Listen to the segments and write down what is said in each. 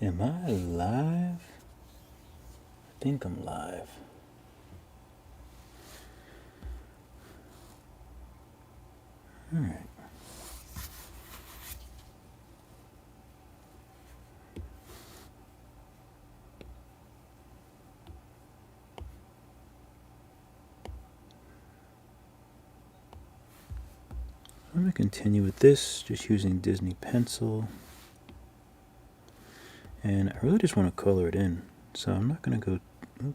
Am I live? I think I'm live. Alright. I'm going to continue with this, just using Disney Pencil. And I really just want to color it in, so I'm not going to go,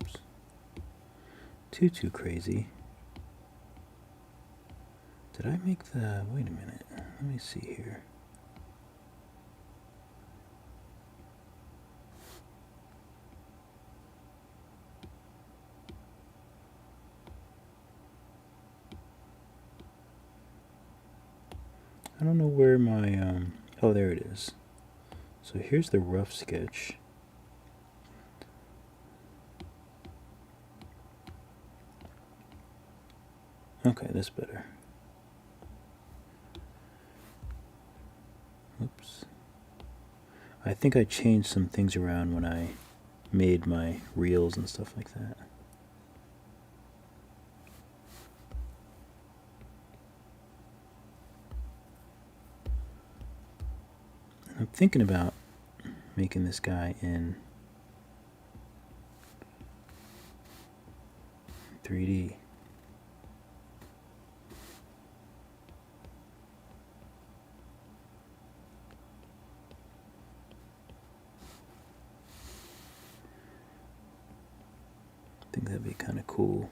too crazy. Did I make the, wait a minute, let me see here. I don't know where my, oh, there it is. So here's the rough sketch. Okay, that's better. Oops. I think I changed some things around when I made my reels and stuff like that. I'm thinking about making this guy in 3D. I think that'd be kind of cool.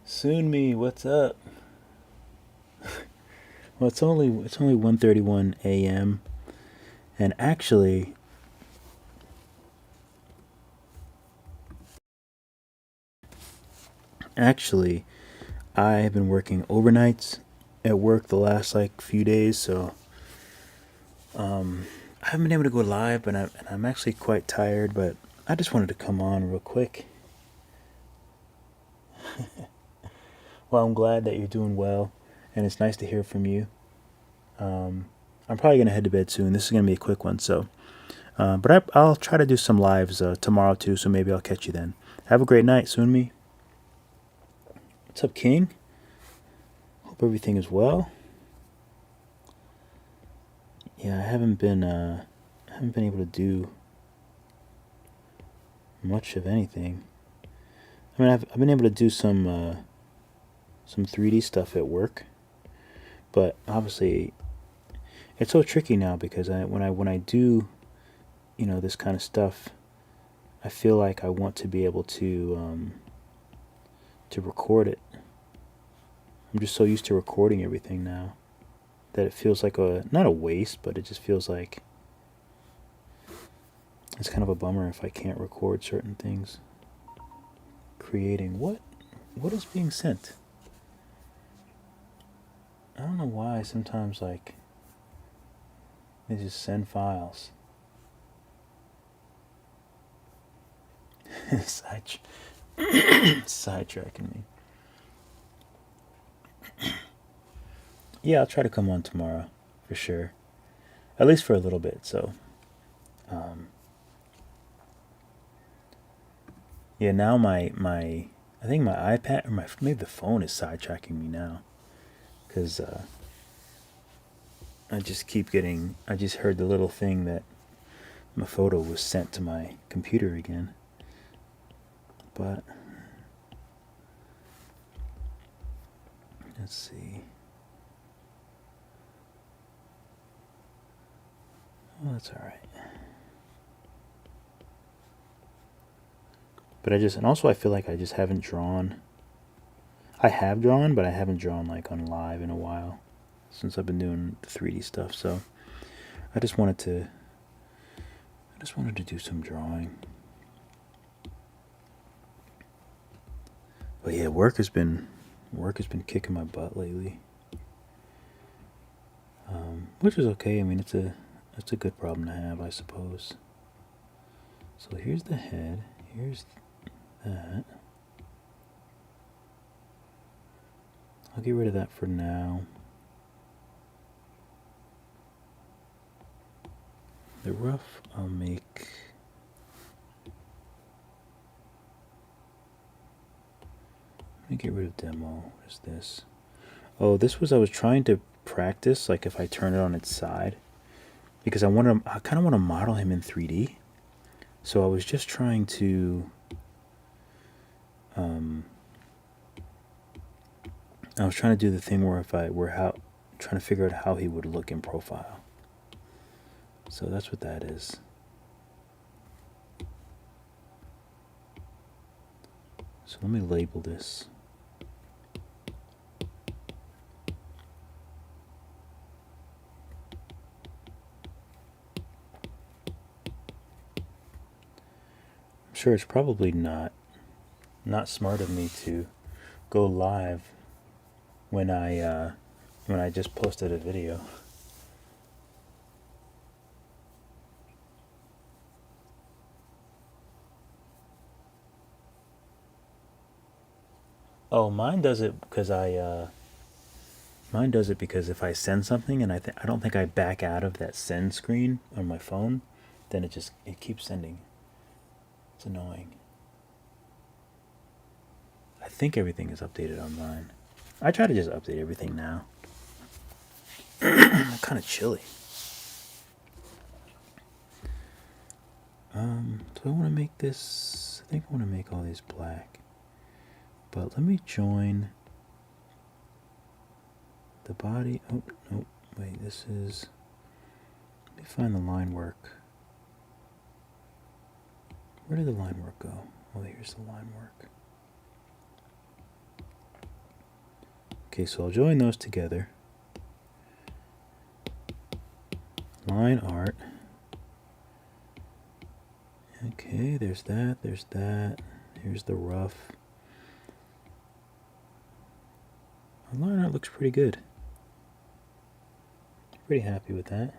Soon me, what's up? Well, it's only 1:31 a.m. and actually I have been working overnights at work the last few days, so I haven't been able to go live, but I'm actually quite tired. But I just wanted to come on real quick. Well, I'm glad that you're doing well, and it's nice to hear from you. I'm probably gonna head to bed soon. This is gonna be a quick one, so. But I'll try to do some lives tomorrow too, so maybe I'll catch you then. Have a great night, Sunmi. What's up, King? Hope everything is well. Yeah, I haven't been able to do much of anything. I mean, I've been able to do some 3D stuff at work, but obviously it's so tricky now because when I do, this kind of stuff, I feel like I want to be able to record it. I'm just so used to recording everything now that it feels like not a waste, but it just feels like it's kind of a bummer if I can't record certain things. Creating what is being sent? I don't know why sometimes they just send files. Sidetracking me. Yeah, I'll try to come on tomorrow for sure, at least for a little bit. So, yeah. Now I think my iPad or maybe the phone is sidetracking me now, because I just heard the little thing that my photo was sent to my computer again. But let's see. Oh, that's all right. But and also I feel like I just haven't drawn. I have drawn, but I haven't drawn like on live in a while since I've been doing the 3D stuff. So I just wanted to do some drawing. But yeah, work has been kicking my butt lately, which is okay. I mean, it's a good problem to have, I suppose. So here's the head. Here's that. I'll get rid of that for now. The rough I'll make. Let me get rid of demo. What is this? Oh, this was I was trying to practice, like if I turn it on its side, because I kind of want to model him in 3D. So I was just trying to, I was trying to do the thing where trying to figure out how he would look in profile. So that's what that is. So let me label this. I'm sure it's probably not smart of me to go live when I just posted a video. Oh, mine does it because if I send something and I don't think I back out of that send screen on my phone, then it keeps sending. It's annoying. I think everything is updated on mine. I try to just update everything now. I'm kind of chilly. Do I want to make this? I think I want to make all these black. But let me join the body. Oh, no, wait, this is... Let me find the line work. Where did the line work go? Oh, here's the line work. Okay, so I'll join those together. Line art. Okay, there's that, there's that. Here's the rough. Line art looks pretty good. Pretty happy with that.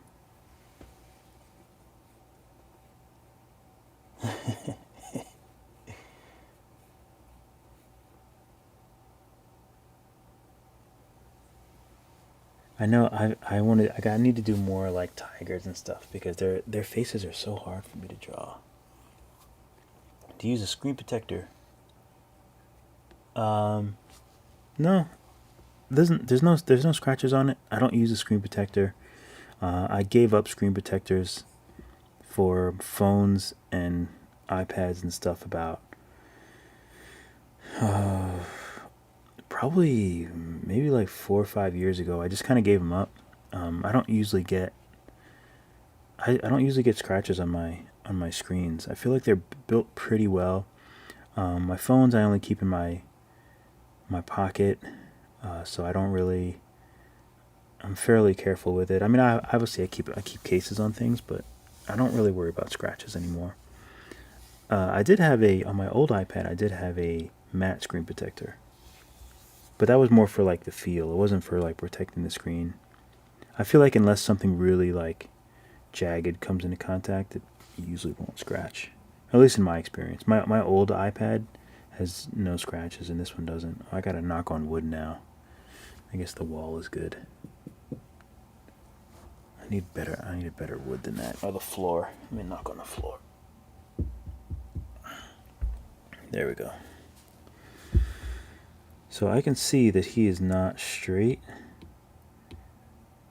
I know I need to do more like tigers and stuff because their faces are so hard for me to draw. To use a screen protector. No. There's no scratches on it. I don't use a screen protector. I gave up screen protectors for phones and iPads and stuff about probably maybe like 4 or 5 years ago. I just kind of gave them up. I don't usually get scratches on my screens. I feel like they're built pretty well. My phones I only keep in my pocket, so I don't really. I'm fairly careful with it. I mean, obviously I keep cases on things, but I don't really worry about scratches anymore. I did have on my old iPad. I did have a matte screen protector, but that was more for like the feel. It wasn't for like protecting the screen. I feel like unless something really like jagged comes into contact, it usually won't scratch. At least in my experience. My old iPad has no scratches, and this one doesn't. I gotta knock on wood now. I guess the wall is good. I need a better wood than that. Or the floor. Let me knock on the floor. There we go. So I can see that he is not straight,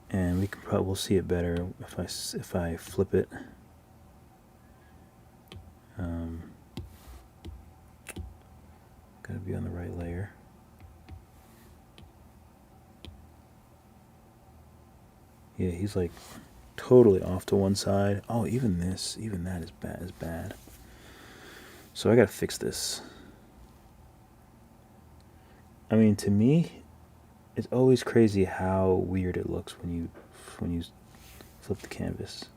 and we'll see it better if I flip it. Gotta be on the right layer. Yeah, he's like totally off to one side. Oh, even that is bad. So I gotta fix this. I mean, to me, it's always crazy how weird it looks when you flip the canvas.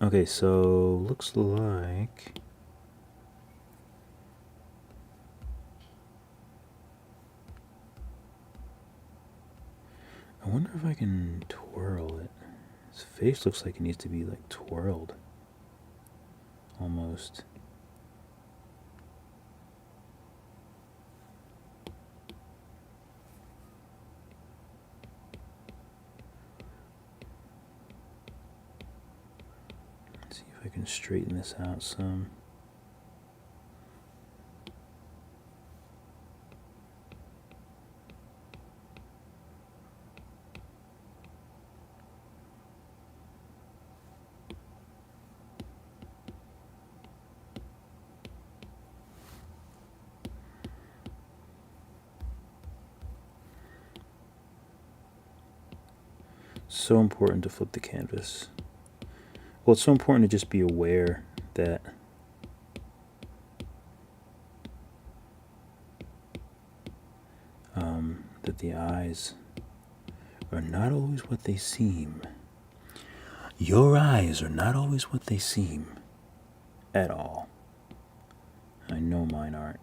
Okay, so looks like I wonder if I can twirl it. His face looks like it needs to be like twirled. Almost. Let's see if I can straighten this out some. So important to flip the canvas. Well, it's so important to just be aware that that the eyes are not always what they seem. Your eyes are not always what they seem at all. I know mine aren't.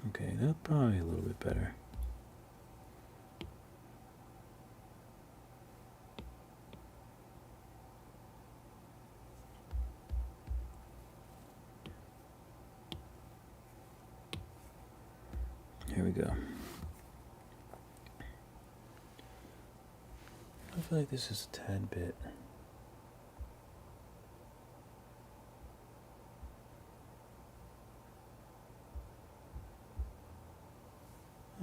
Okay, that's probably a little bit better. Here we go. I feel like this is a tad bit.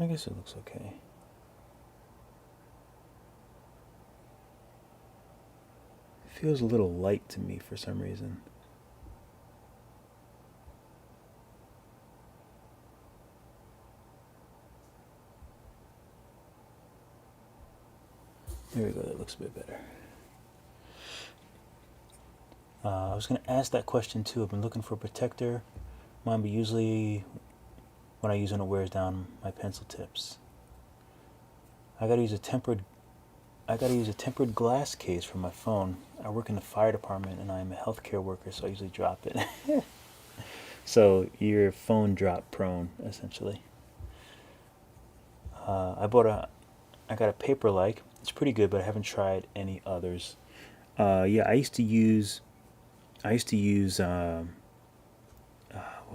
I guess it looks okay. It feels a little light to me for some reason. There we go, that looks a bit better. I was going to ask that question too. I've been looking for a protector. Mine, but usually when I use it, it wears down my pencil tips. I gotta use a tempered glass case for my phone. I work in the fire department and I'm a healthcare worker, so I usually drop it. So you're phone drop prone, essentially. I got a Paperlike. It's pretty good, but I haven't tried any others. Yeah, I used to use what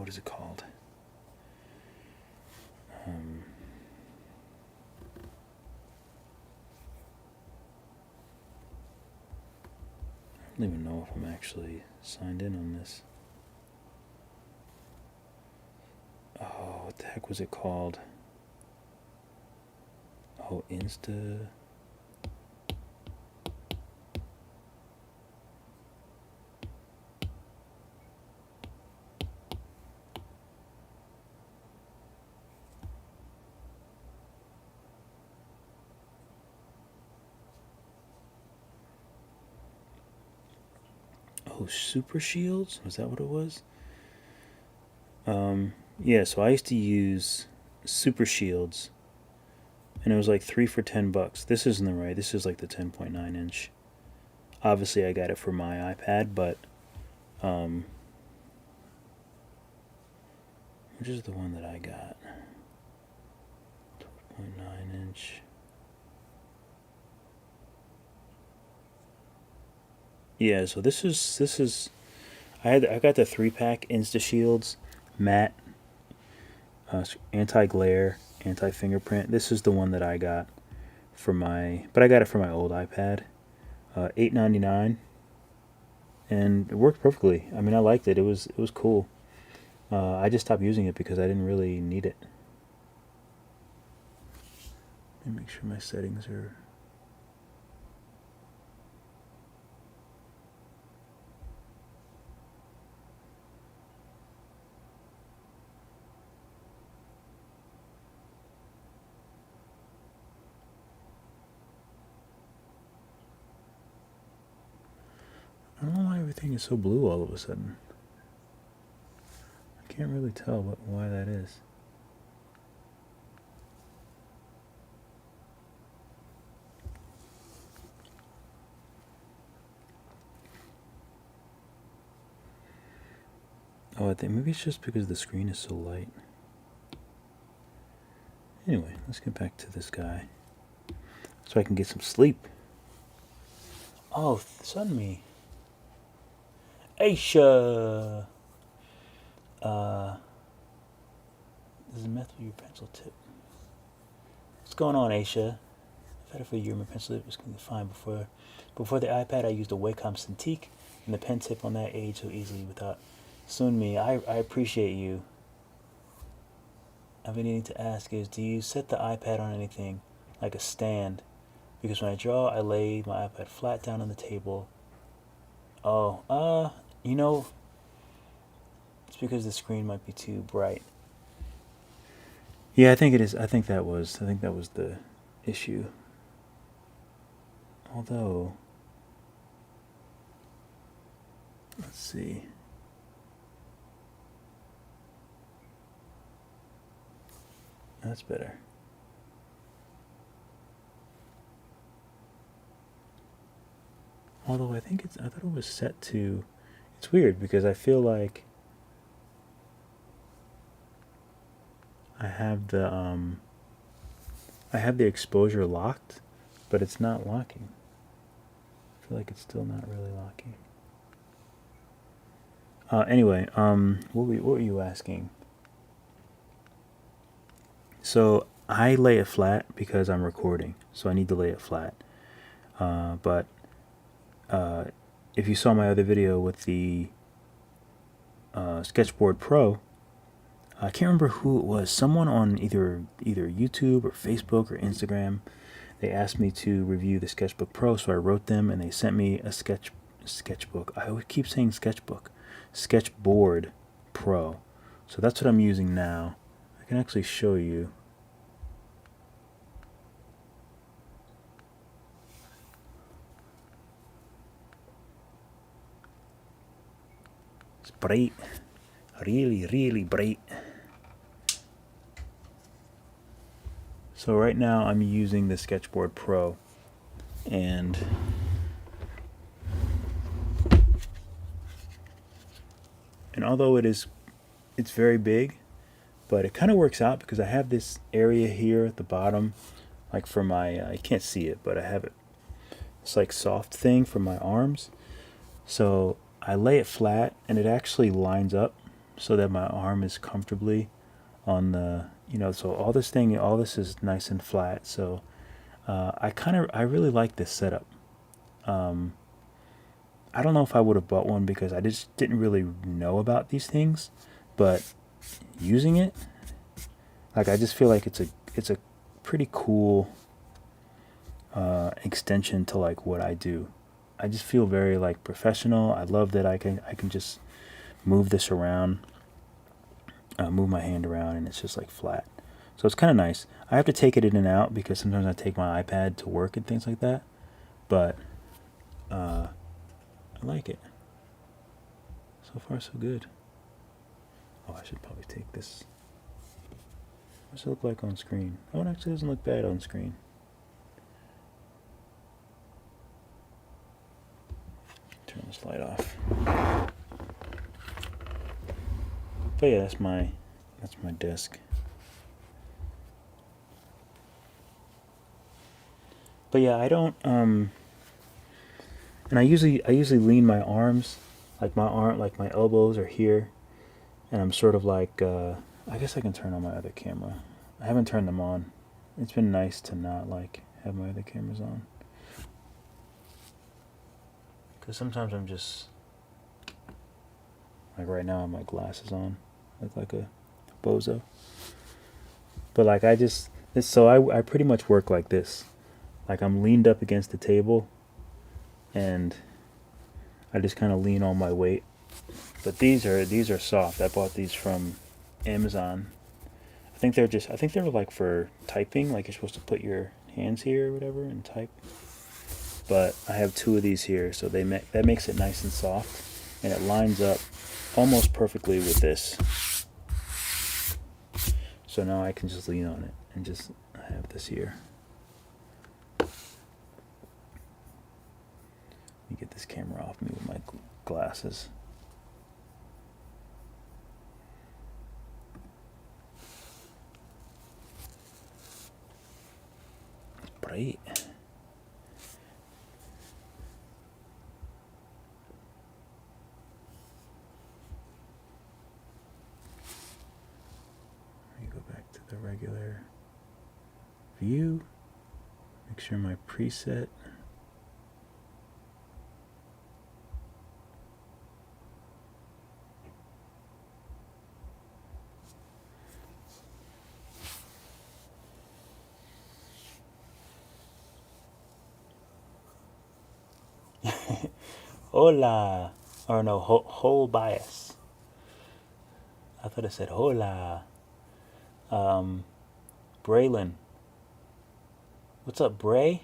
is it called? I don't even know if I'm actually signed in on this. Oh, what the heck was it called? Oh, Insta. Oh, Super Shields? Was that what it was? Yeah, so I used to use Super Shields, and it was like 3 for $10. This isn't the right. This is like the 10.9 inch. Obviously, I got it for my iPad, but which is the one that I got? 12.9 inch. Yeah, so this is I got the 3-pack Insta Shields, matte, anti glare, anti fingerprint. This is the one that I got but I got it for my old iPad, $8.99, and it worked perfectly. I mean, I liked it. It was cool. I just stopped using it because I didn't really need it. Let me make sure my settings are. everything is so blue all of a sudden? I can't really tell why that is. Oh, I think maybe it's just because the screen is so light. Anyway, let's get back to this guy so I can get some sleep. Oh, sun me. Aisha! This is meth with your pencil tip. What's going on, Aisha? I've had it for a year. My pencil tip was going to be fine. Before the iPad, I used a Wacom Cintiq, and the pen tip on that aged so easily without... Soon me, I appreciate you. I've been needing to ask is, do you set the iPad on anything, like a stand? Because when I draw, I lay my iPad flat down on the table. Oh, you know, it's because the screen might be too bright. Yeah, I think it is. I think that was the issue. Although, let's see. That's better. Although I thought it was set to, it's weird because I feel like I have the exposure locked, but it's not locking. I feel like it's still not really locking. Anyway, what were you asking? So I lay it flat because I'm recording, so I need to lay it flat. But if you saw my other video with the Sketchboard Pro, I can't remember who it was. Someone on either YouTube or Facebook or Instagram, they asked me to review the Sketchbook Pro, so I wrote them and they sent me a sketchbook. I always keep saying sketchbook. Sketchboard Pro. So that's what I'm using now. I can actually show you. It's bright. Really, really bright. So right now I'm using the Sketchboard Pro, and although it's very big, but it kind of works out because I have this area here at the bottom, like for my, you can't see it, but I have it, it's like soft thing for my arms. So I lay it flat and it actually lines up so that my arm is comfortably on the, so all this is nice and flat. So I really like this setup. I don't know if I would have bought one because I just didn't really know about these things, but using it, like, I just feel like it's a pretty cool extension to like what I do. I just feel very like professional. I love that I can just move this around, move my hand around, and it's just like flat. So it's kind of nice. I have to take it in and out because sometimes I take my iPad to work and things like that, but I like it. So far, so good. Oh, I should probably take this. What does it look like on screen? Oh, it actually doesn't look bad on screen. Turn this light off. But yeah, that's my desk. But yeah, I don't and I usually lean my arms, like my elbows are here, and I'm sort of like I guess I can turn on my other camera. I haven't turned them on. It's been nice to not like have my other cameras on. Because sometimes I'm just, like right now I have my glasses on. I look like a bozo. But like I pretty much work like this. Like I'm leaned up against the table and I just kind of lean on my weight. But these are soft. I bought these from Amazon. I think they were like for typing, like you're supposed to put your hands here or whatever and type. But I have two of these here, so that makes it nice and soft. and it lines up almost perfectly with this. So now I can just lean on it and just have this here. Let me get this camera off me with my glasses. It's bright. The regular view, make sure my preset hola, or no, whole bias. I thought it said hola. Braylon. What's up, Bray?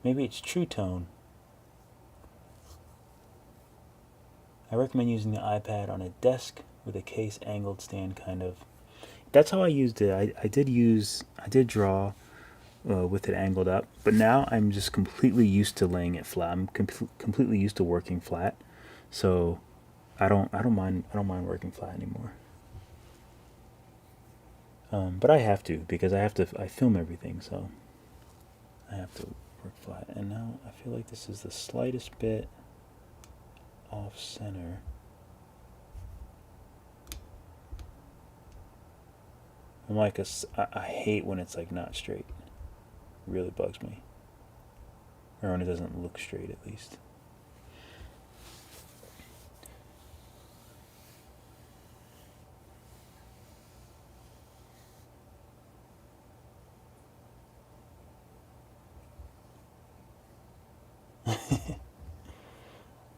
Maybe it's True Tone. I recommend using the iPad on a desk with a case angled stand, kind of. That's how I used it. I did draw with it angled up, but now I'm just completely used to laying it flat. I'm completely used to working flat, so I don't mind working flat anymore. But I have to, because I film everything, so I have to work flat. And now I feel like this is the slightest bit off center. I'm like I hate when it's like not straight. It really bugs me. Or when it doesn't look straight, at least.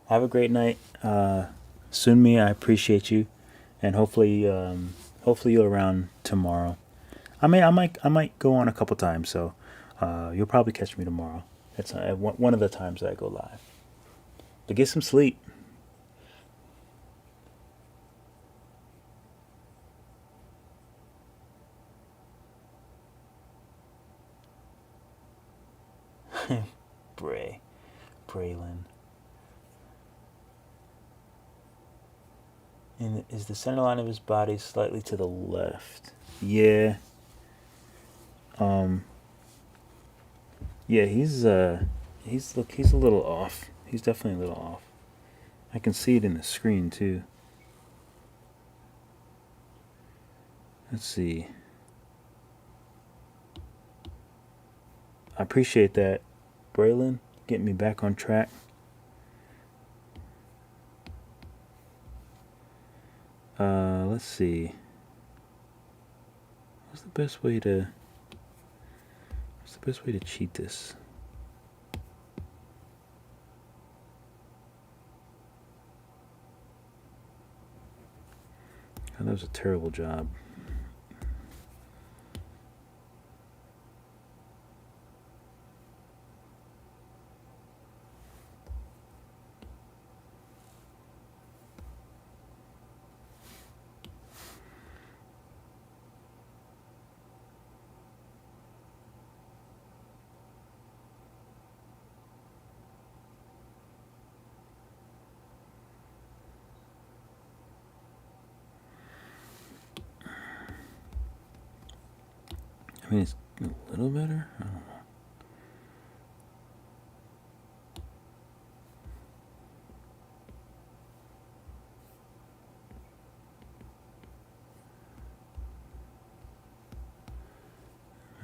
Have a great night. Sunmi, I appreciate you, and hopefully you're around tomorrow. I might go on a couple times, so you'll probably catch me tomorrow. That's one of the times that I go live. But get some sleep. Braylon. And is the center line of his body slightly to the left? Yeah. Yeah, he's a little off. He's definitely a little off. I can see it in the screen too. Let's see. I appreciate that, Braylon, getting me back on track. Let's see. What's the best way to cheat this? Oh, that was a terrible job. I mean, it's a little better. I don't know.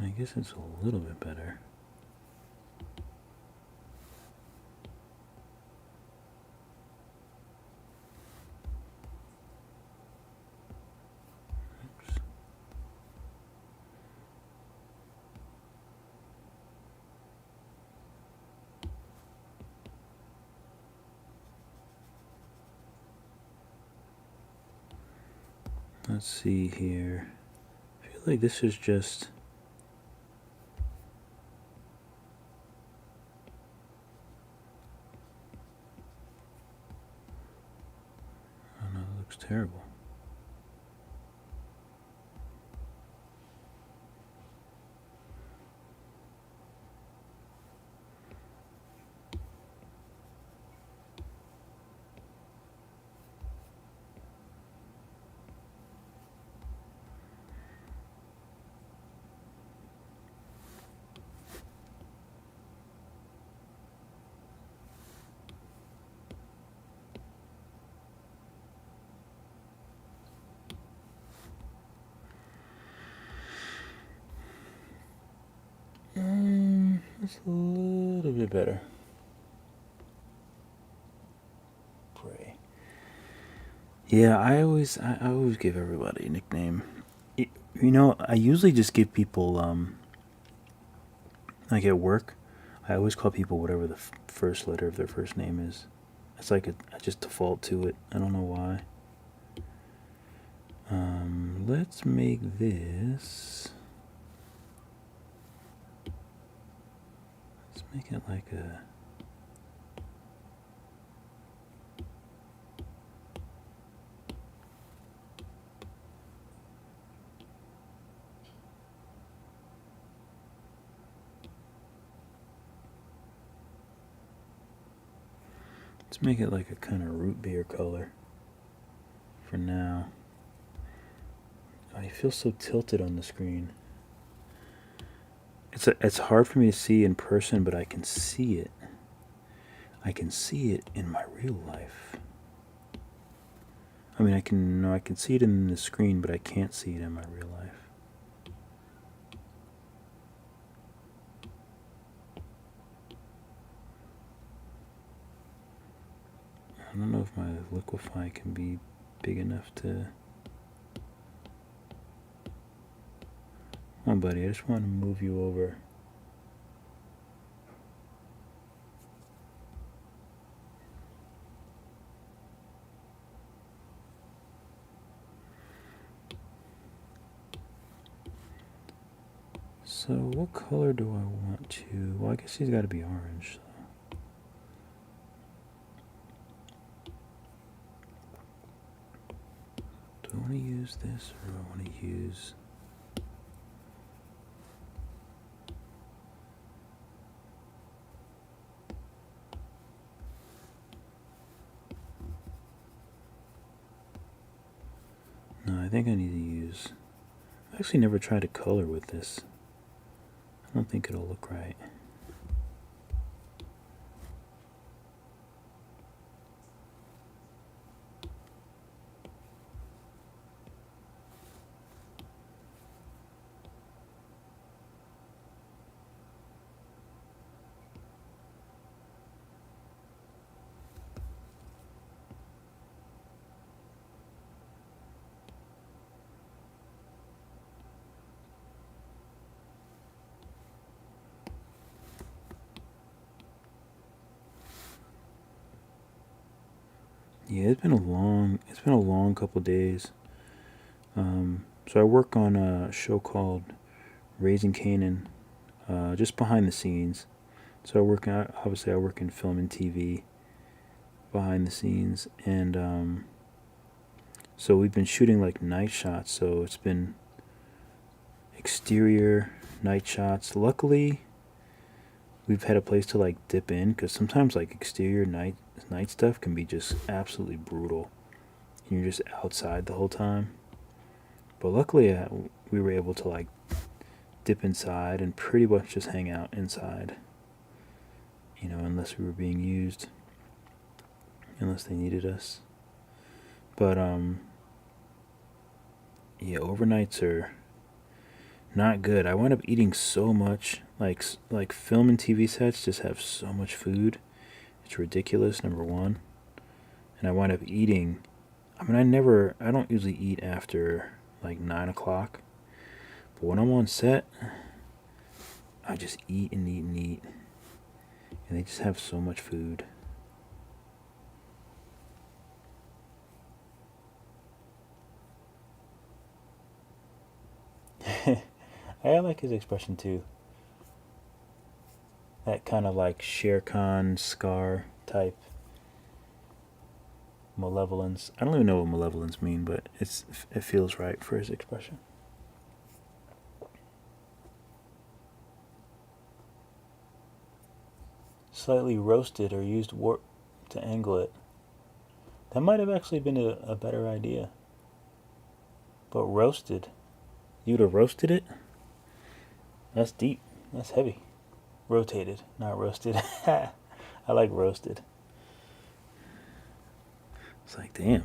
I guess it's a little bit better. Oops. Let's see here. I feel like this is just... terrible. That's a little bit better. Pray. Yeah, I always give everybody a nickname. I usually just give people like at work, I always call people whatever the first letter of their first name is. It's like I just default to it. I don't know why. Let's make this. Let's make it like a. Let's make it like a kind of root beer color for now. I feel so tilted on the screen. It's hard for me to see in person, but I can see it. I can see it in my real life. I mean, I can see it in the screen, but I can't see it in my real life. I don't know if my liquify can be big enough to. Come on, buddy, I just want to move you over. So what color do I want to? Well, I guess he's got to be orange. Do I want to use this or do I want to use? No, I think I need to use. I actually never tried to color with this. I don't think it'll look right. Yeah, it's been a long couple days. So I work on a show called Raising Canaan, just behind the scenes. So obviously I work in film and TV, behind the scenes, and so we've been shooting like night shots. So it's been exterior night shots. Luckily, we've had a place to like dip in because sometimes like exterior night stuff can be just absolutely brutal, and you're just outside the whole time. But luckily, we were able to like dip inside and pretty much just hang out inside. Unless we were being used, unless they needed us. But yeah, overnights are not good. I wind up eating so much. Like film and TV sets just have so much food. It's ridiculous. Number one, and I wind up eating. I mean, I don't usually eat after like 9 o'clock. But when I'm on set, I just eat and eat and eat. And they just have so much food. I like his expression too. That kind of like Shere Khan Scar type malevolence. I don't even know what malevolence mean, but it feels right for his expression. Slightly roasted or used warp to angle it. That might have actually been a better idea. But roasted. You would have roasted it? That's deep. That's heavy. Rotated, not roasted. I like roasted. It's like, damn,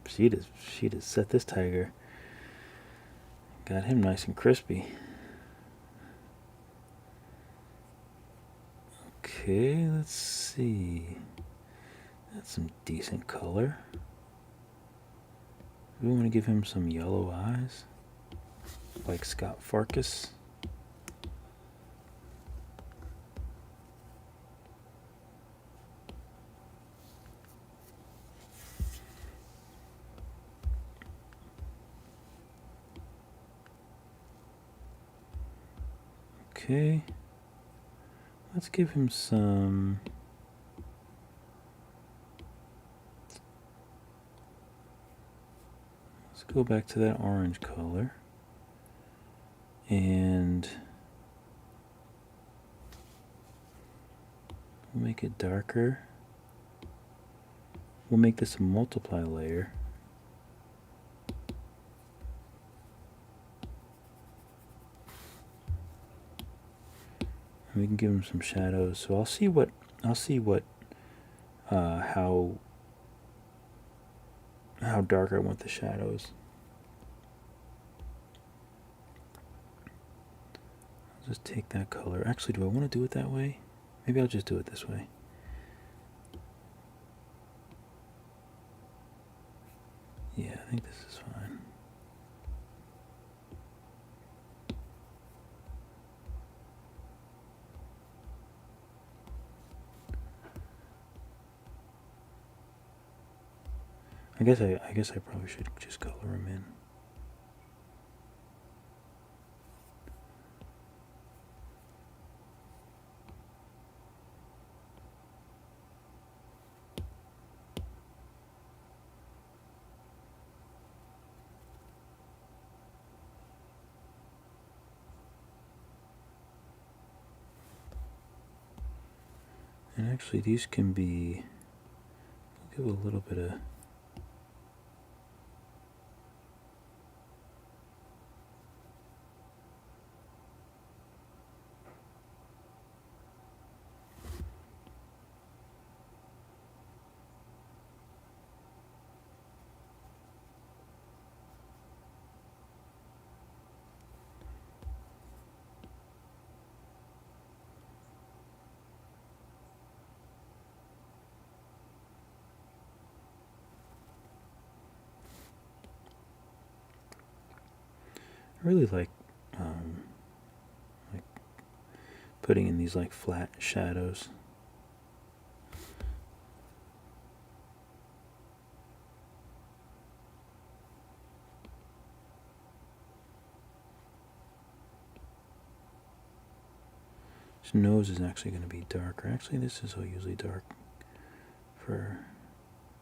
she'd have set this tiger. Got him nice and crispy. Okay, let's see. That's some decent color. We want to give him some yellow eyes, like Scott Farkas. Okay, let's give him some. Let's go back to that orange color and we'll make it darker. We'll make this a multiply layer. And we can give him some shadows. So I'll see what how dark I want the shadows. I'll just take that color. Actually, do I want to do it that way? Maybe I'll just do it this way. Yeah, I think this is fine. I guess I probably should just color him in. And actually these can be, we'll give a little bit of I really like putting in these like flat shadows. His nose is actually going to be darker. Actually, this is usually dark for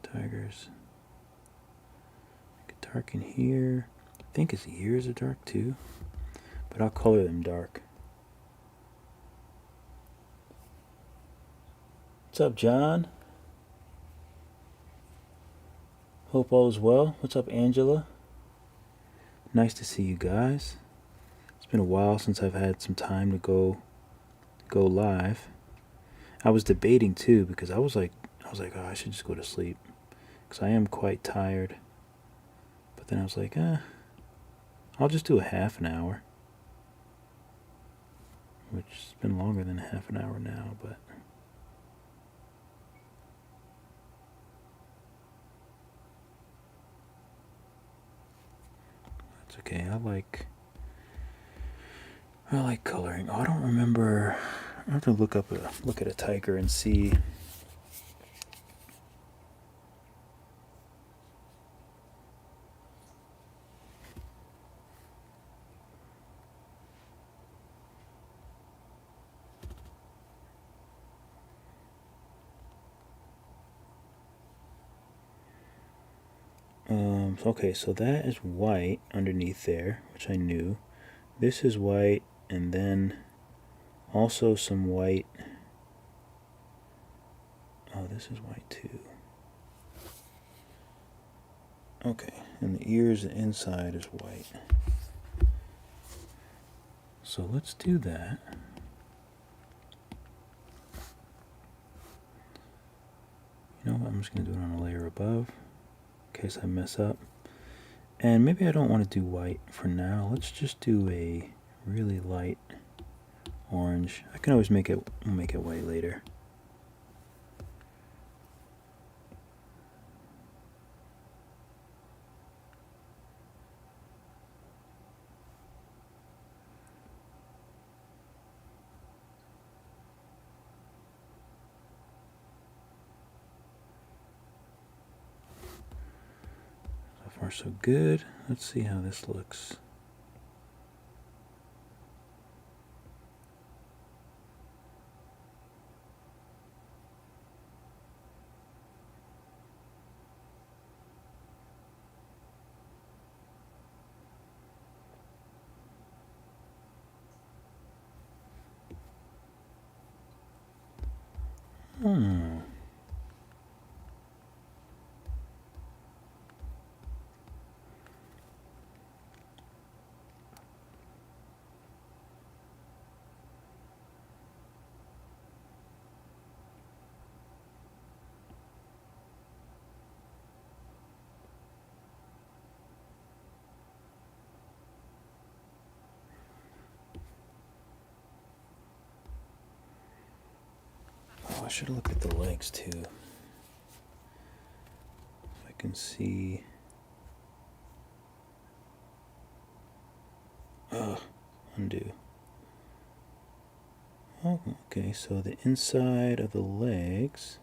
tigers. Dark in here. I think his ears are dark too, but I'll color them dark. What's up, John? Hope all is well. What's up, Angela? Nice to see you guys. It's been a while since I've had some time to go live. I was debating too because I was like, oh, I should just go to sleep because I am quite tired. But then I was like, I'll just do a half an hour, which has been longer than a half an hour now, but that's okay. I like coloring. Oh, I don't remember. I have to look at a tiger and see. Okay, so that is white underneath there, which I knew. This is white, and then also some white. Oh, this is white too. Okay, and the ears inside is white. So let's do that. You know what, I'm just going to do it on a layer above in case I mess up. And maybe I don't want to do white for now. Let's just do a really light orange. I can always make it white later. So far so good. Let's see how this looks. Hmm. Oh, I should have looked at the legs too. If I can see. Undo. Oh, okay, so the inside of the legs,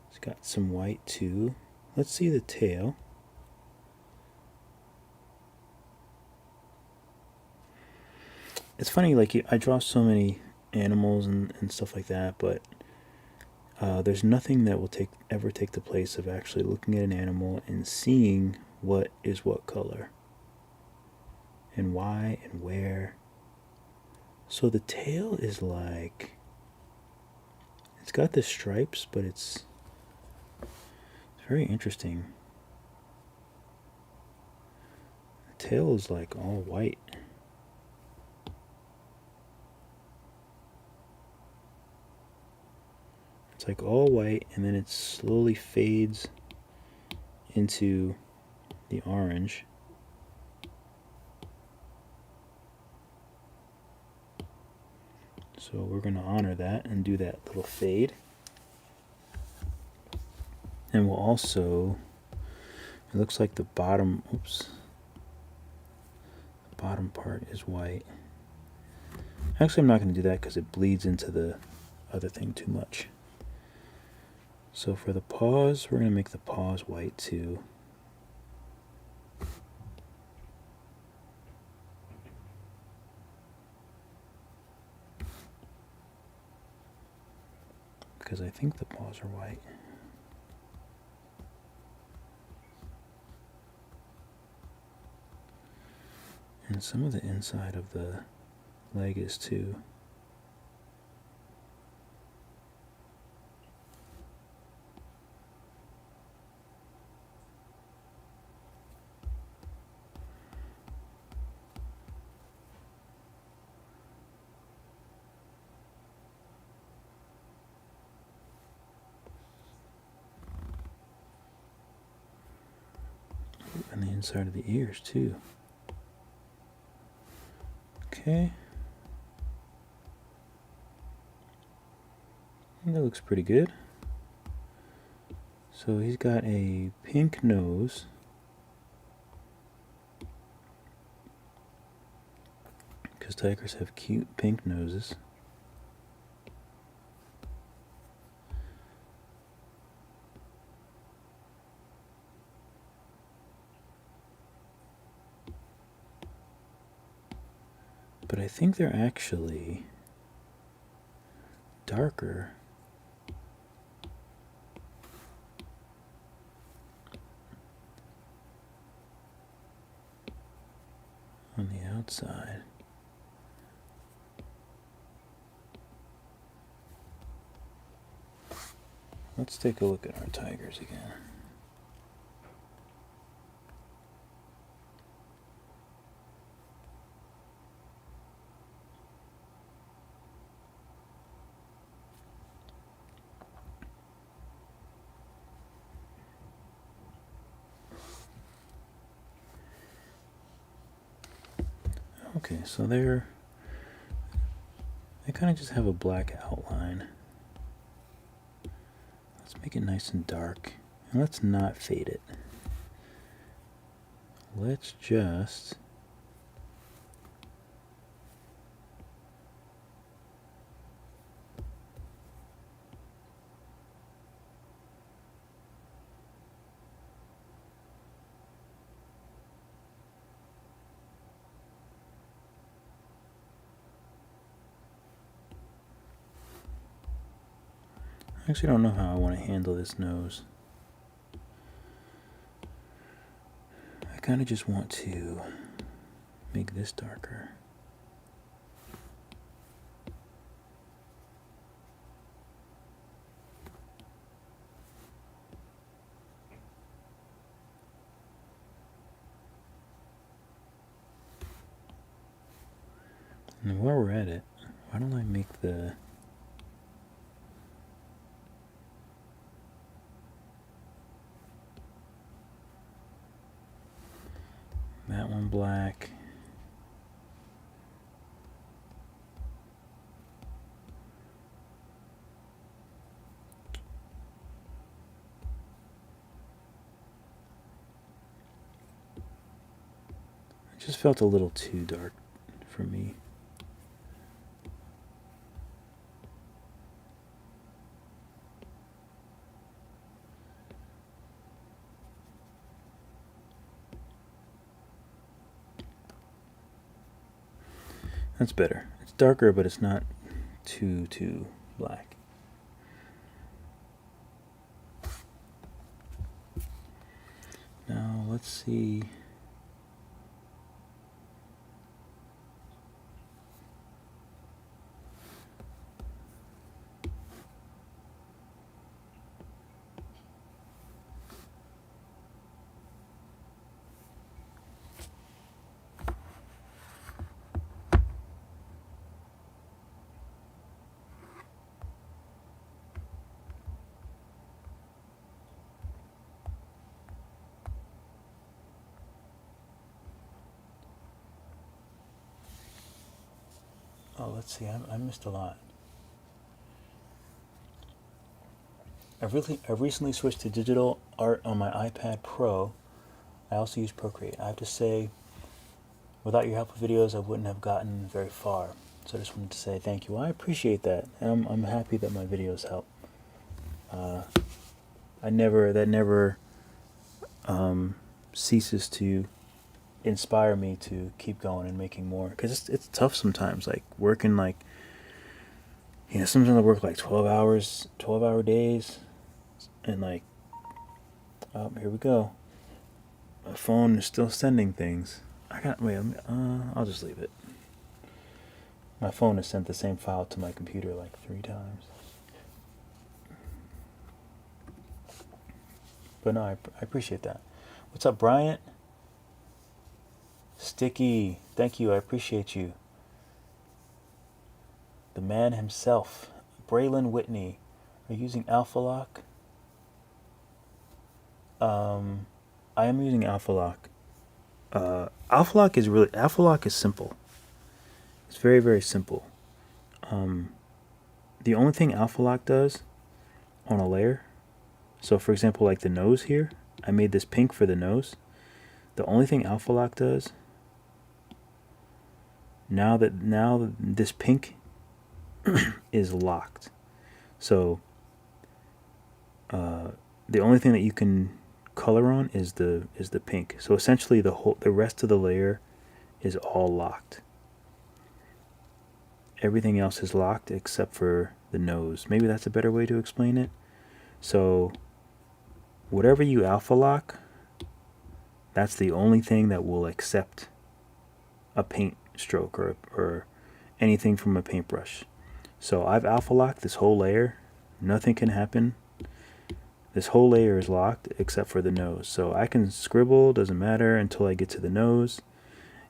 it's got some white too. Let's see the tail. It's funny, like I draw so many animals and stuff like that, but there's nothing that will ever take the place of actually looking at an animal and seeing what is what color and why and where. So the tail is like, it's got the stripes, but it's very interesting. The tail is like all white. It's like all white, and then it slowly fades into the orange. So we're going to honor that and do that little fade. And we'll also, it looks like the bottom, oops, the bottom part is white. Actually, I'm not going to do that because it bleeds into the other thing too much. So for the paws, we're going to make the paws white too. Because I think the paws are white. And some of the inside of the leg is too. And the inside of the ears too. Okay. And that looks pretty good. So he's got a pink nose. Because tigers have cute pink noses. But I think they're actually darker. outside. Let's take a look at our tigers again. Okay, so they kind of just have a black outline. Let's make it nice and dark. And let's not fade it. Let's just I actually don't know how I want to handle this nose. I kind of just want to make this darker. And while we're at it, why don't I make that one black. It just felt a little too dark for me. That's better. It's darker, but it's not too black. Now let's see. Oh, let's see. I missed a lot. I've recently switched to digital art on my iPad Pro. I also use Procreate. I have to say, without your helpful videos, I wouldn't have gotten very far. So I just wanted to say thank you. Well, I appreciate that, and I'm happy that my videos help. That never ceases to inspire me to keep going and making more, because it's tough sometimes, like working, like, you know, sometimes I work like 12-hour days, and like, oh, here we go, my phone is still sending things. I'll just leave it. My phone has sent the same file to my computer like 3 times. But no, I appreciate that. What's up, Bryant? Sticky, thank you, I appreciate you. The man himself, Braylon Whitney. Are you using Alpha Lock? I am using Alpha Lock. Alpha Lock is simple. It's very, very simple. The only thing Alpha Lock does on a layer, so for example, like the nose here, I made this pink for the nose. The only thing Alpha Lock does, now that this pink is locked, so the only thing that you can color on is the pink. So essentially the rest of the layer is all locked. Everything else is locked except for the nose. Maybe that's a better way to explain it. So whatever you alpha lock, that's the only thing that will accept a paint stroke or anything from a paintbrush. So I've alpha locked this whole layer. Nothing can happen. This whole layer is locked except for the nose. So I can scribble, doesn't matter, until I get to the nose,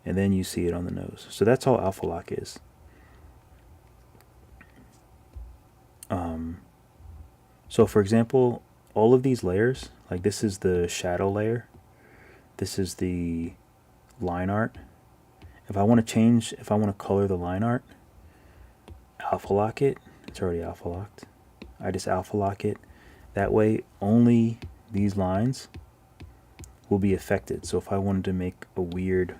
and then you see it on the nose. So that's all alpha lock is. So for example, all of these layers, like this is the shadow layer, this is the line art. If I want to color the line art, alpha lock it. It's already alpha locked. I just alpha lock it. That way only these lines will be affected. So if I wanted to make a weird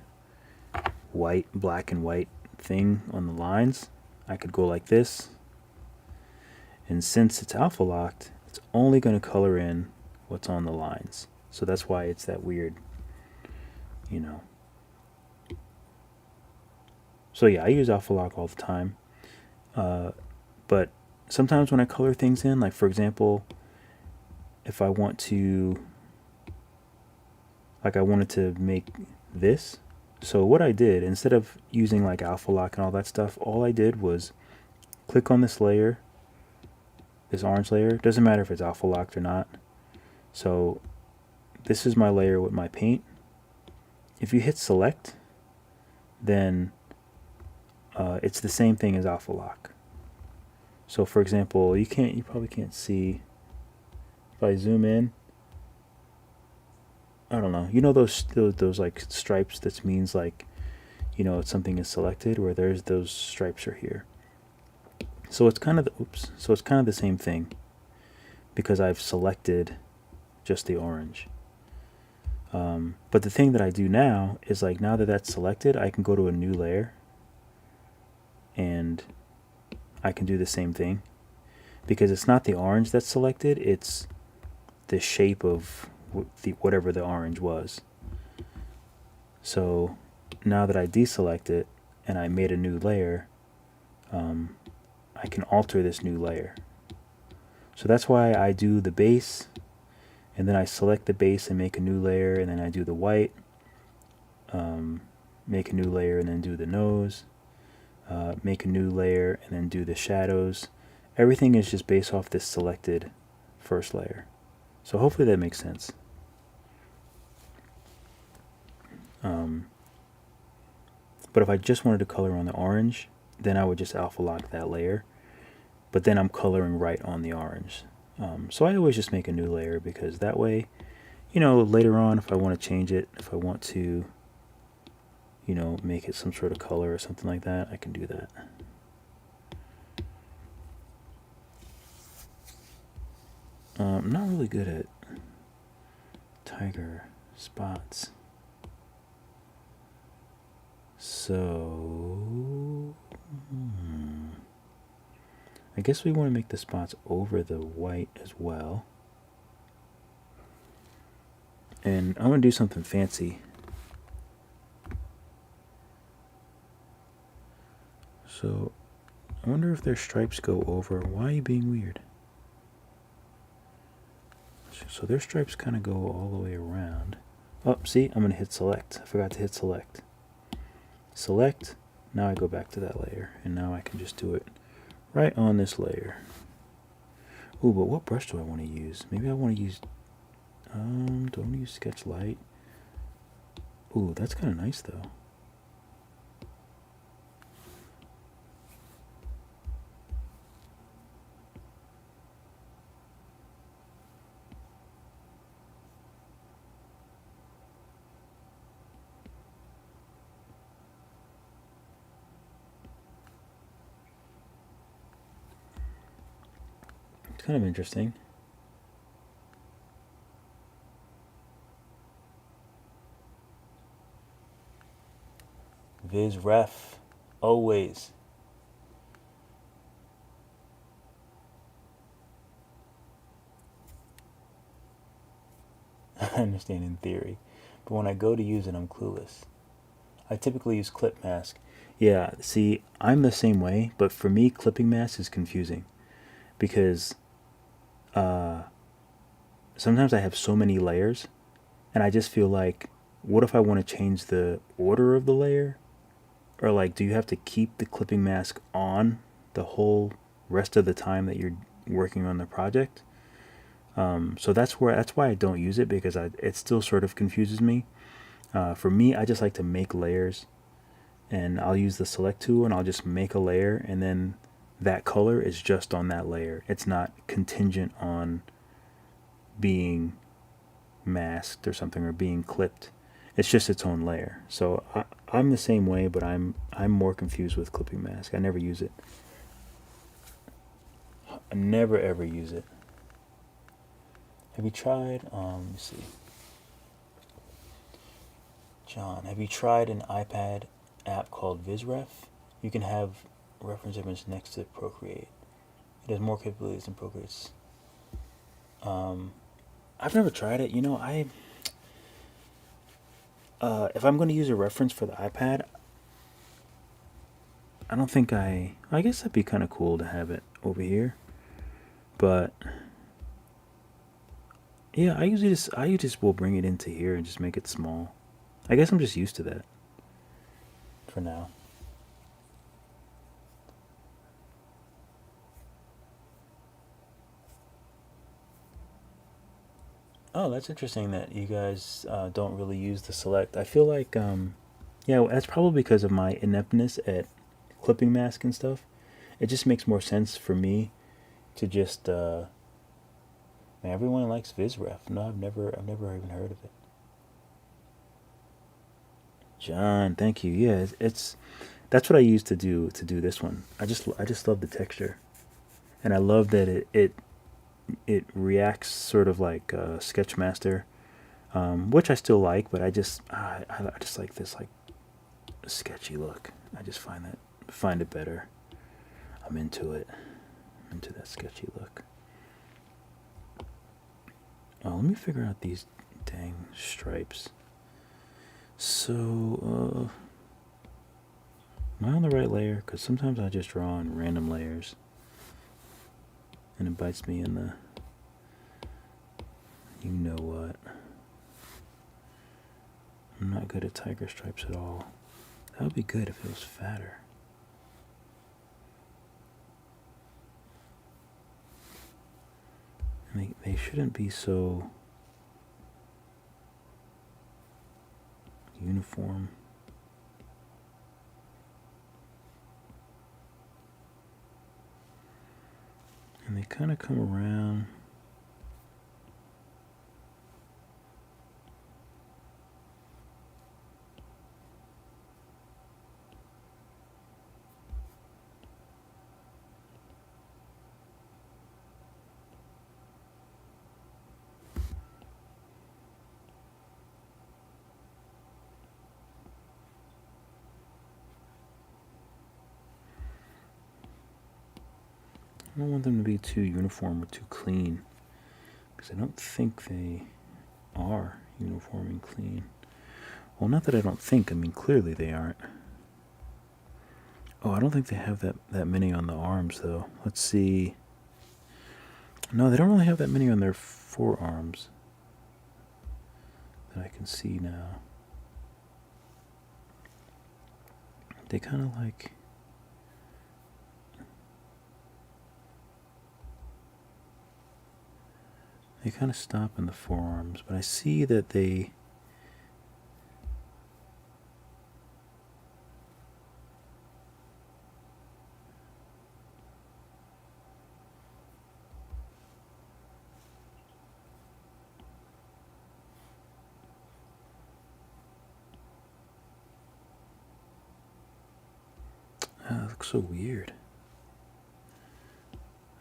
black and white thing on the lines, I could go like this. And since it's alpha locked, it's only going to color in what's on the lines. So that's why it's that weird, you know. So yeah, I use alpha lock all the time. But sometimes when I color things in, like for example, if I want to, like I wanted to make this. So what I did, instead of using like alpha lock and all that stuff, all I did was click on this layer, this orange layer. Doesn't matter if it's alpha locked or not. So this is my layer with my paint. If you hit select, then it's the same thing as alpha lock. So for example, you probably can't see. If I zoom in, I don't know. You know those like stripes? That means like, you know, something is selected. Where there's those stripes are here. So it's kind of the same thing, because I've selected just the orange. But the thing that I do now is, like, now that that's selected, I can go to a new layer and I can do the same thing, because it's not the orange that's selected, it's the shape of whatever the orange was. So now that I deselect it and I made a new layer, I can alter this new layer. So that's why I do the base, and then I select the base and make a new layer, and then I do the white, make a new layer, and then do the nose, make a new layer, and then do the shadows. Everything is just based off this selected first layer. So hopefully that makes sense. But if I just wanted to color on the orange, then I would just alpha lock that layer. But then I'm coloring right on the orange. So I always just make a new layer, because that way, you know, later on, if I want to change it, if I want to, you know, make it some sort of color or something like that, I can do that. I'm not really good at tiger spots. So I guess we want to make the spots over the white as well. And I'm going to do something fancy. So I wonder if their stripes go over. Why are you being weird? So their stripes kind of go all the way around. Oh, see, I'm going to hit select. I forgot to hit select. Select. Now I go back to that layer, and now I can just do it right on this layer. Ooh, but what brush do I want to use? Maybe I want to use, do I want to use Sketch Light? Ooh, that's kind of nice though. It's kind of interesting. Viz Ref, always. I understand in theory, but when I go to use it, I'm clueless. I typically use clip mask. Yeah, see, I'm the same way, but for me, clipping mask is confusing, because sometimes I have so many layers, and I just feel like, what if I want to change the order of the layer? or like, do you have to keep the clipping mask on the whole rest of the time that you're working on the project? So that's why I don't use it, because it still sort of confuses me. For me, I just like to make layers, and I'll use the select tool and I'll just make a layer, and then that color is just on that layer. It's not contingent on being masked or something, or being clipped. It's just its own layer. So I'm the same way, but I'm more confused with clipping mask. I never use it. I never ever use it. Have you tried? Let me see. John, have you tried an iPad app called VizRef? You can have reference image next to Procreate. It has more capabilities than Procreate's. I've never tried it. You know, if I'm going to use a reference for the iPad, I don't think I guess that'd be kind of cool to have it over here. But yeah, I usually just will bring it into here and just make it small. I guess I'm just used to that for now. Oh, that's interesting that you guys don't really use the select. I feel like, yeah, that's probably because of my ineptness at clipping mask and stuff. It just makes more sense for me to just, man, everyone likes VizRef. No, I've never even heard of it. John, thank you. Yeah, that's what I use to do this one. I just love the texture, and I love that it reacts sort of like Sketchmaster, which I still like, but I just like this like sketchy look. I just find it better. I'm into it. I'm into that sketchy look. Oh, let me figure out these dang stripes. So, am I on the right layer? Because sometimes I just draw on random layers, and it bites me in the, you know what. I'm not good at tiger stripes at all. That would be good if it was fatter. And they shouldn't be so uniform. And they kind of come around. I don't want them to be too uniform or too clean, because I don't think they are uniform and clean. Well, not that I don't think, I mean clearly they aren't. Oh, I don't think they have that many on the arms though. Let's see. No, they don't really have that many on their forearms that I can see now. They kind of like, they kind of stop in the forearms, but I see that they, it looks so weird.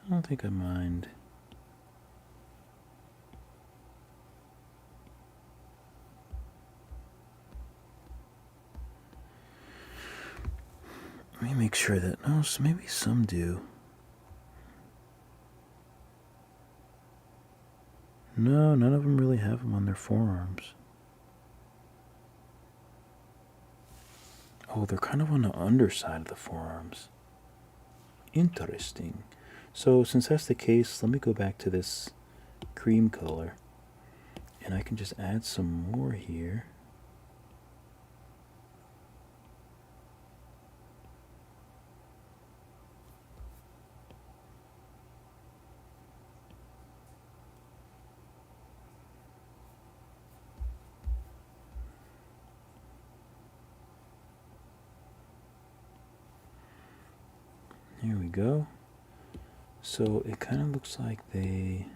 I don't think I mind. Let me make sure that, no, so maybe some do. No, none of them really have them on their forearms. Oh, they're kind of on the underside of the forearms. Interesting. So since that's the case, let me go back to this cream color, and I can just add some more here. Here we go. So it kind of looks like they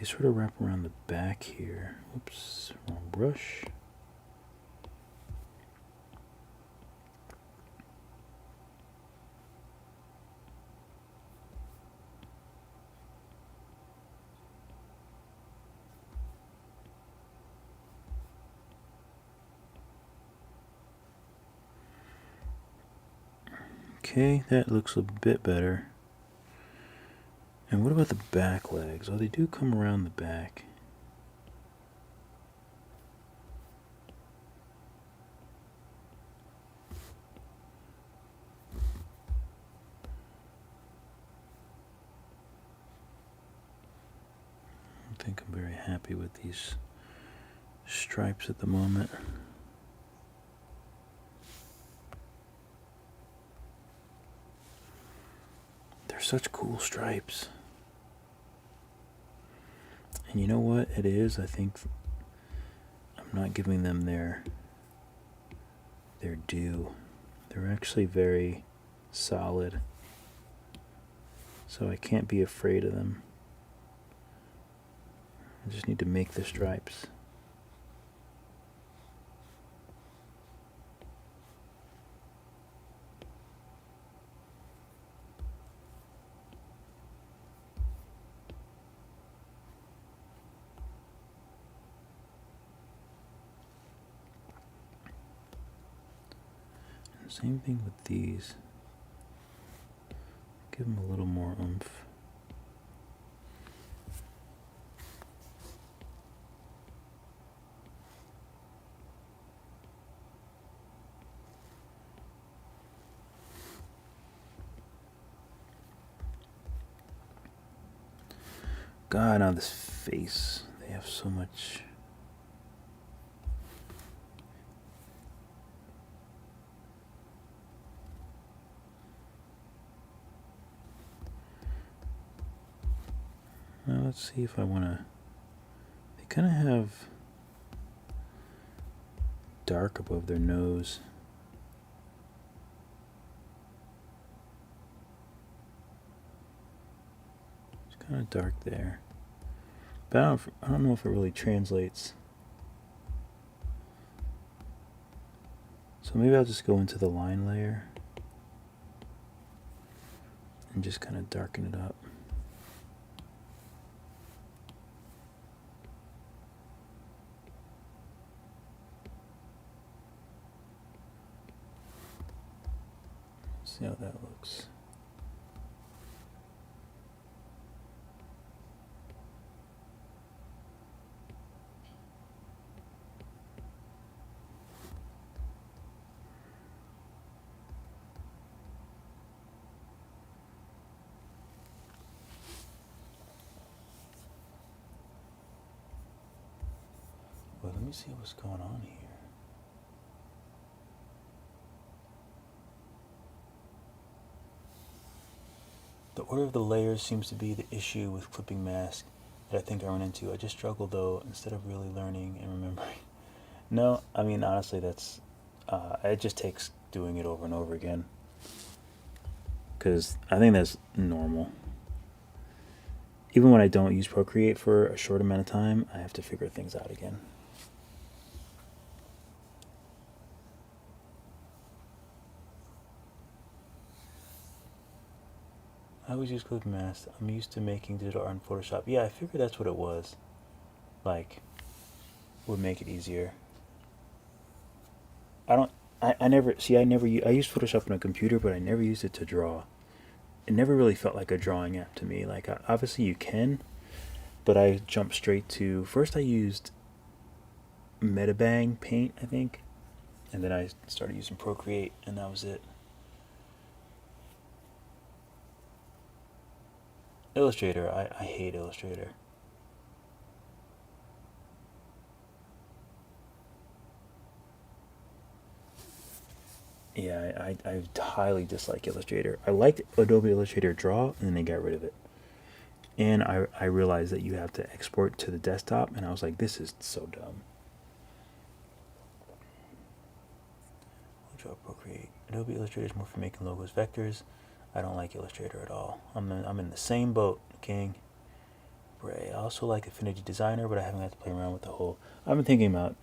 sort of wrap around the back here. Oops, wrong brush. Okay, that looks a bit better. And what about the back legs? Oh, they do come around the back. I don't think I'm very happy with these stripes at the moment. They're such cool stripes. And you know what it is? I think I'm not giving them their due. They're actually very solid. So I can't be afraid of them. I just need to make the stripes. Same thing with these. Give them a little more oomph. God, on this face, they have so much. Now let's see if I want to. They kind of have dark above their nose. It's kind of dark there. But I don't know if it really translates. So maybe I'll just go into the line layer and just kind of darken it up. See how that looks. But let me see what's going on here. The order of the layers seems to be the issue with clipping mask that I think I run into. I just struggle though, instead of really learning and remembering. No, I mean honestly, that's it just takes doing it over and over again. Because I think that's normal. Even when I don't use Procreate for a short amount of time, I have to figure things out again. I always use clipping masks. I'm used to making digital art in Photoshop. Yeah, I figured that's what it was. Like, would make it easier. I never, see, I used Photoshop on a computer, but I never used it to draw. It never really felt like a drawing app to me. Like, obviously you can, but I jumped straight to, first I used Metabang Paint, I think, and then I started using Procreate, and that was it. Illustrator, I hate Illustrator. Yeah, I highly dislike Illustrator. I liked Adobe Illustrator Draw, and then they got rid of it. And I realized that you have to export to the desktop, and I was like, this is so dumb. Draw Procreate. Adobe Illustrator is more for making logos, vectors. I don't like Illustrator at all. I'm in the same boat, King. Bray. I also like Affinity Designer, but I haven't had to play around with the whole. I've been thinking about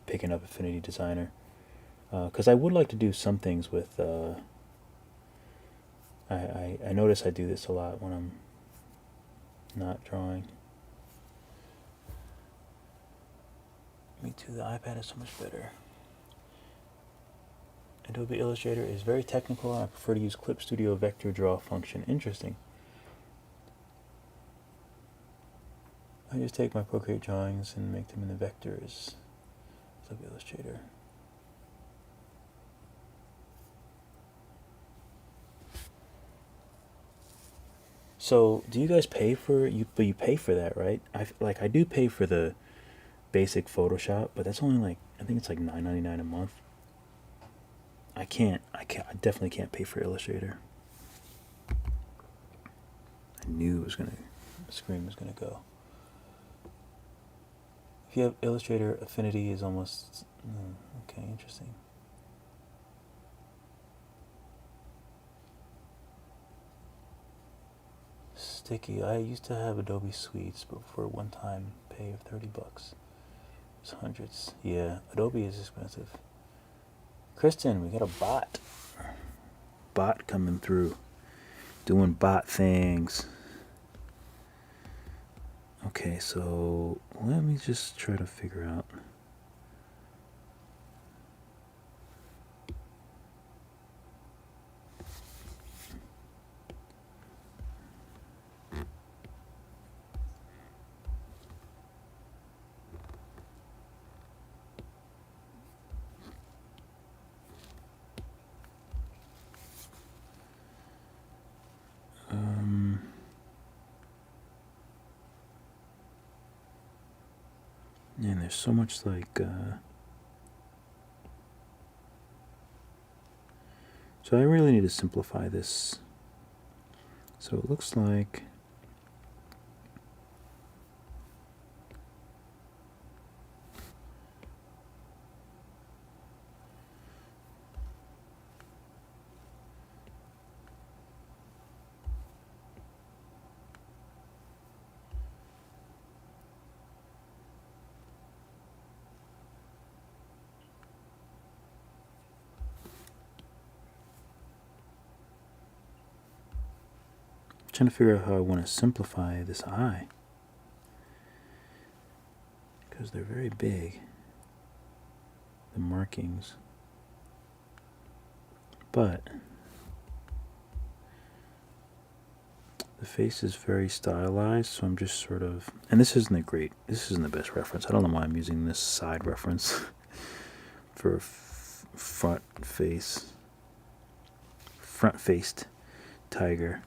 picking up Affinity Designer because I would like to do some things with. I notice I do this a lot when I'm not drawing. Me too. The iPad is so much better. Adobe Illustrator is very technical, and I prefer to use Clip Studio Vector Draw function. Interesting. I just take my Procreate drawings and make them in the vectors. Adobe Illustrator. So, do you guys pay for you? But you pay for that, right? I do pay for the basic Photoshop, but that's only like I think it's like $9.99 a month. I definitely can't pay for Illustrator. I knew the screen was gonna go. If you have Illustrator, Affinity is almost okay. Interesting. Sticky. I used to have Adobe Suites, but for a one-time pay of $30, it's hundreds. Yeah, Adobe is expensive. Kristen, we got a bot coming through, doing bot things. Okay, so let me just try to figure out. And there's so much like so I really need to simplify this. So it looks like trying to figure out how I want to simplify this eye because they're very big, the markings, but the face is very stylized, so I'm just sort of, and this isn't the best reference. I don't know why I'm using this side reference for front-faced tiger.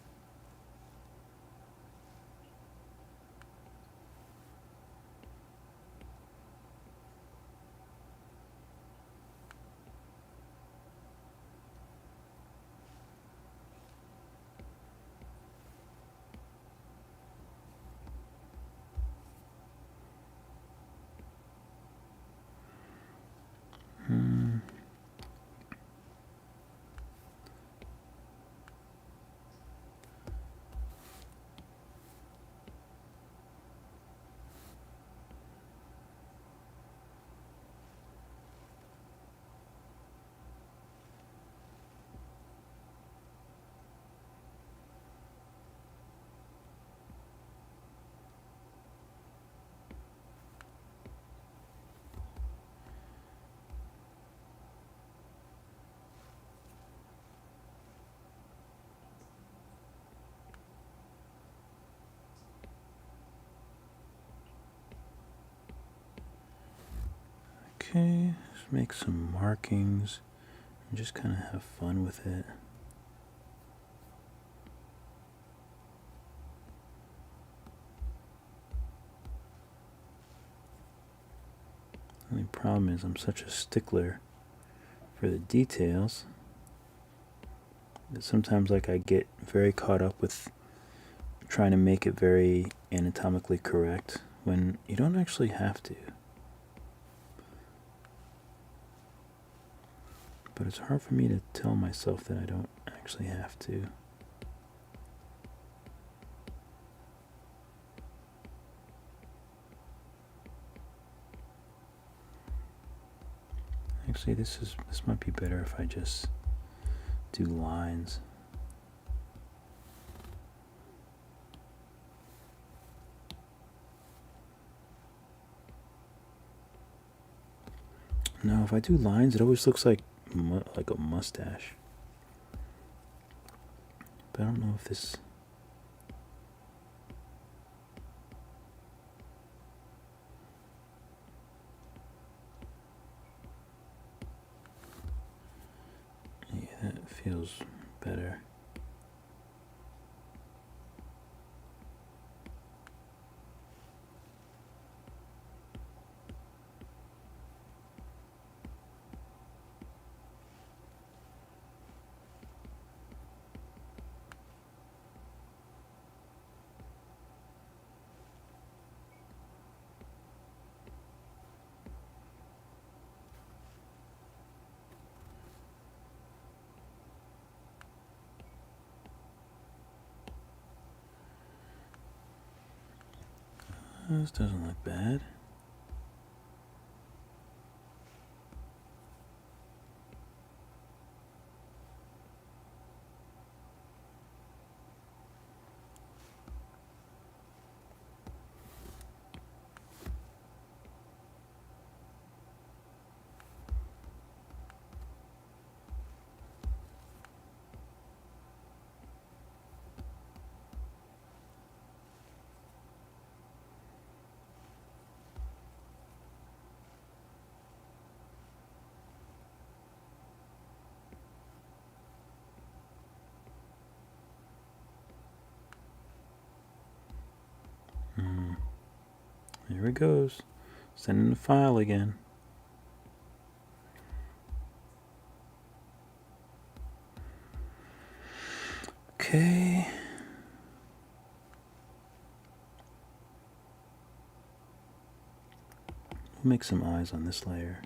Okay, let's make some markings and just kind of have fun with it. The only problem is I'm such a stickler for the details that sometimes I get very caught up with trying to make it very anatomically correct when you don't actually have to. but it's hard for me to tell myself that I don't actually have to. Actually, this might be better if I just do lines. No, if I do lines, it always looks like a mustache. But I don't know if this. Yeah, that feels better. This doesn't look bad. Here it goes. Sending the file again. Okay. We'll make some eyes on this layer.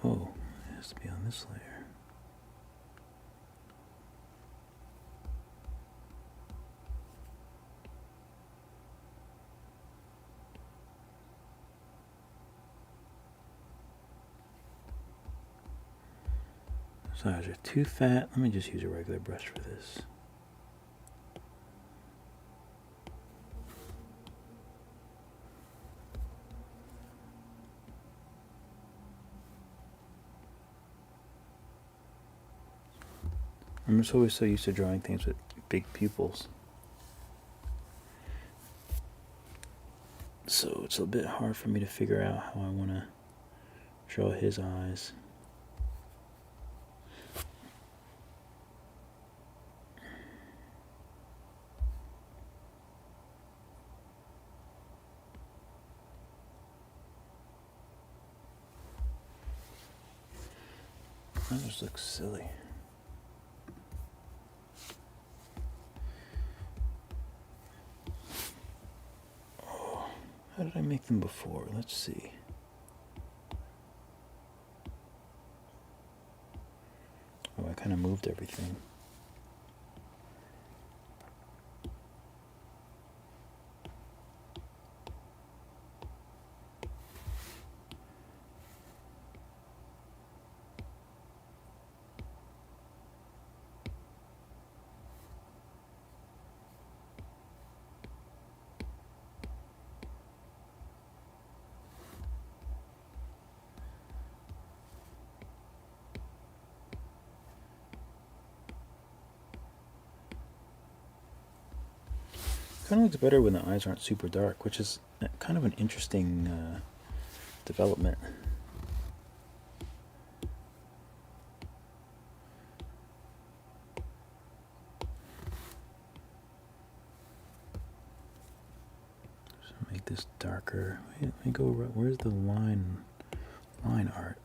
Oh, it has to be on this layer. Those eyes are too fat. Let me just use a regular brush for this. I'm just always so used to drawing things with big pupils. So it's a bit hard for me to figure out how I want to draw his eyes. That just looks silly. Oh, how did I make them before? Let's see. Oh, I kind of moved everything. Kind of looks better when the eyes aren't super dark, which is kind of an interesting development. So make this darker. Wait, let me go. Where's the line fine art.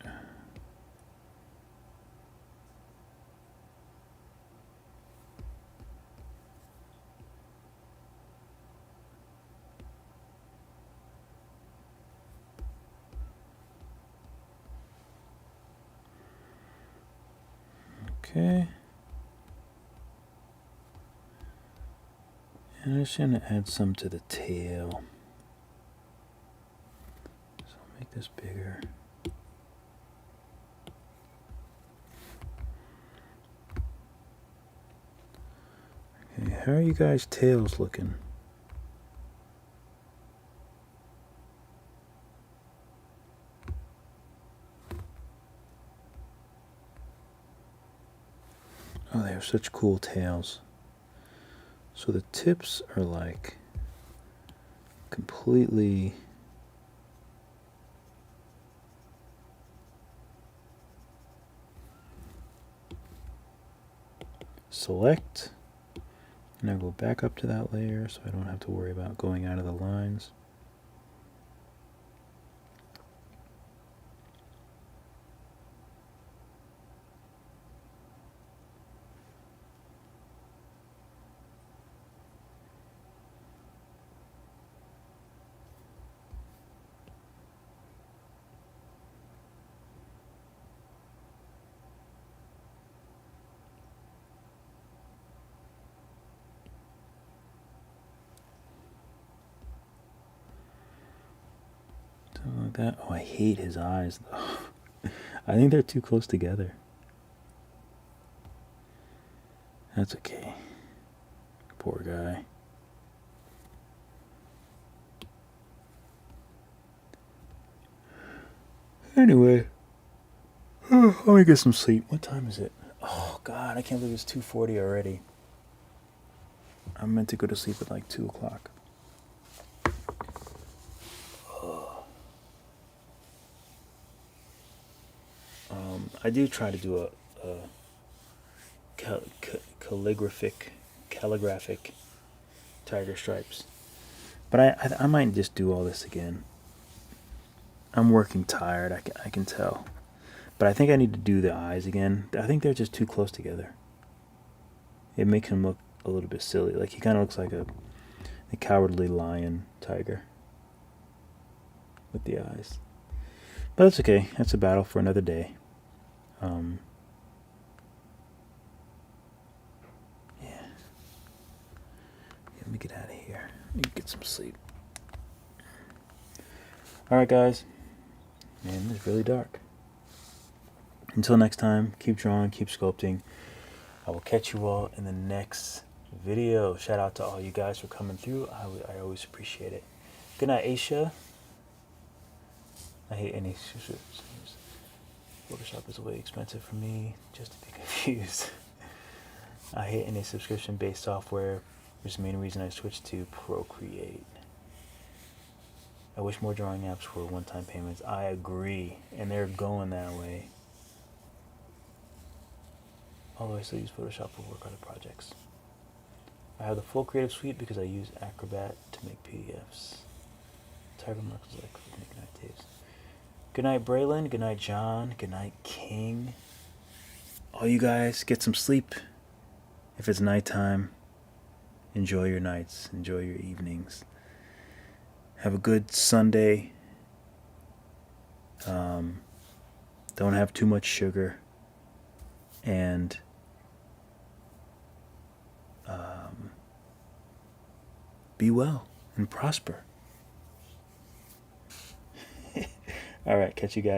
Okay. And I'm just going to add some to the tail. So I'll make this bigger. Okay, how are you guys' tails looking? Oh, they have such cool tails. So the tips are like completely select, and I go back up to that layer so I don't have to worry about going out of the lines. Something like that. Oh, I hate his eyes though. I think they're too close together. That's okay. Poor guy. Anyway, let me get some sleep. What time is it? Oh God, I can't believe it's 2:40 already. I'm meant to go to sleep at like 2 o'clock. I do try to do a calligraphic tiger stripes, but I might just do all this again. I'm working tired. I can tell, but I think I need to do the eyes again. I think they're just too close together. It makes him look a little bit silly. Like he kind of looks like a cowardly lion tiger with the eyes. But that's okay. That's a battle for another day. Yeah. Let me get out of here. Let me get some sleep. Alright, guys. Man, it's really dark. Until next time, keep drawing, keep sculpting. I will catch you all in the next video. Shout out to all you guys for coming through. I always appreciate it. Good night, Aisha. I hate any Photoshop is way expensive for me, just to be confused. I hate any subscription-based software, which is the main reason I switched to Procreate. I wish more drawing apps were one-time payments. I agree, and they're going that way. Although I still use Photoshop for work on projects. I have the full Creative Suite because I use Acrobat to make PDFs. Tiger markers like make night tapes. Good night, Braylon. Good night, John. Good night, King. All you guys, get some sleep. If it's nighttime, enjoy your nights. Enjoy your evenings. Have a good Sunday. Don't have too much sugar. And be well and prosper. All right, catch you guys.